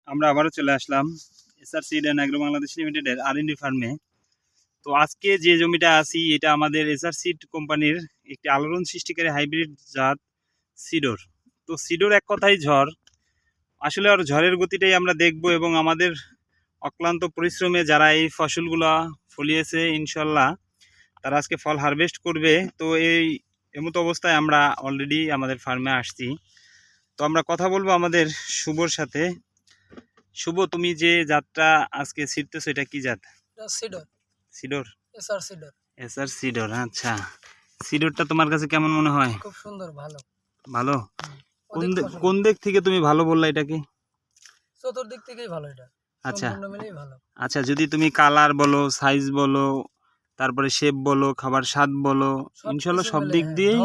আমরা আবারও চলে আসলাম SR seed and agro Bangladesh লিমিটেডের আর&ডি ফার্মে। তো আজকে যে জমিটা আছি এটা আমাদের এসআর সিড কোম্পানির একটি আলোড়ন সৃষ্টিকারী হাইব্রিড জাত সিডোর। তো সিডোর এক কথায় ঝড়, আসলে আর ঝড়ের গতিটাই আমরা দেখব এবং আমাদের অক্লান্ত পরিশ্রমে যারা এই ফসলগুলো ফলিয়েছে ইনশাল্লাহ তারা আজকে ফল হারভেস্ট করবে। তো এই এমতো অবস্থায় আমরা অলরেডি আমাদের ফার্মে আসছি। তো আমরা কথা বলবো আমাদের শুভর সাথে। শুভ, তুমি যে জাতটা আজকে ছিটতেছো এটা কি জাত? সিডর। সিডোর, এসআর সিডর। এসআর সিডোর। আচ্ছা, সিডোরটা তোমার কাছে কেমন মনে হয়? খুব সুন্দর, ভালো। ভালো? অধিক ফসল। কোন দিক থেকে তুমি ভালো বললা এটাকে? চতুর্দিক থেকেই ভালো, এটা আচ্ছা সম্পূর্ণ মিলেই ভালো। আচ্ছা, যদি তুমি কালার বলো, সাইজ বলো, তারপরে শেপ বলো, খাবার স্বাদ বলো, ইনশাল্লাহ সব দিক দিয়েই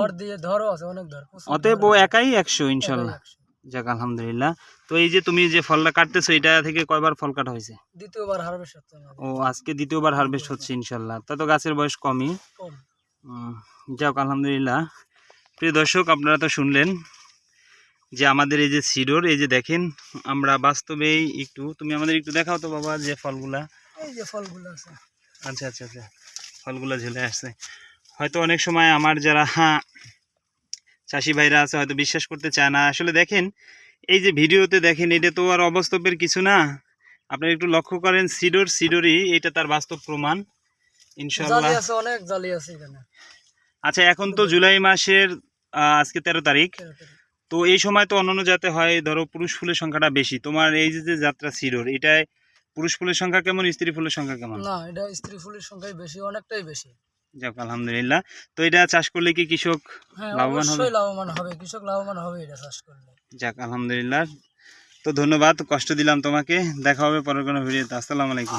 ধরও আছে, অনেক ধর। অতএব ও একাই 100 ইনশাল্লাহ। যাক আলহামদুলিল্লাহ। তো এই যে তুমি যে ফলটা কাটতেছো এটা থেকে কয়বার ফল কাটা হয়েছে? দ্বিতীয়বার হারভেস্ট হচ্ছে। ও আজকে দ্বিতীয়বার হারভেস্ট হচ্ছে ইনশাল্লাহ। তা তো গাছের বয়স কমই। কম। যাক আলহামদুলিল্লাহ। প্রিয় দর্শক, আপনারা তো শুনলেন যে আমাদের এই যে সিডোর, এই যে দেখেন আমরা বাস্তবেই একটু, তুমি আমাদের একটু দেখাও তো বাবা যে ফলগুলা। এই যে ফলগুলো আছে। আচ্ছা আচ্ছা আচ্ছা, ফলগুলা ঝুলে আসছে। হয়তো অনেক সময় আমার যারা চাষি ভাইরা আছে হয়তো বিশ্বাস করতে চায় না। আসলে দেখেন এই যে ভিডিওতে দেখেন এটা তো আর অবাস্তবের কিছু না। আপনারা একটু লক্ষ্য করেন, সিডোরই এটা তার বাস্তব প্রমাণ ইনশাআল্লাহ। জালি আছে, অনেক জালি আছে এখানে। আচ্ছা, এখন তো জুলাই মাসের আজকে 13 তারিখ। তো এই সময় তো অন্যান্য জাতে হয় ধরো পুরুষ ফুলের সংখ্যাটা বেশি। তোমার এই যে যাত্রা সিডোর, এটায় পুরুষ ফুলের সংখ্যা কেমন, স্ত্রী ফুলের সংখ্যা কেমন? না, এটা স্ত্রী ফুলের সংখ্যাই বেশি, অনেকটাই বেশি। যাক আলহামদুলিল্লাহ। তো এটা চাষ করলে কি কৃষক লাভবান হবে? অবশ্যই লাভবান হবে, কৃষক লাভবান হবে এটা চাষ করলে। যাক আলহামদুলিল্লাহ। তো ধন্যবাদ, কষ্ট দিলাম তোমাকে। দেখা হবে পরের কোনো ভিডিওতে। আসসালামু আলাইকুম।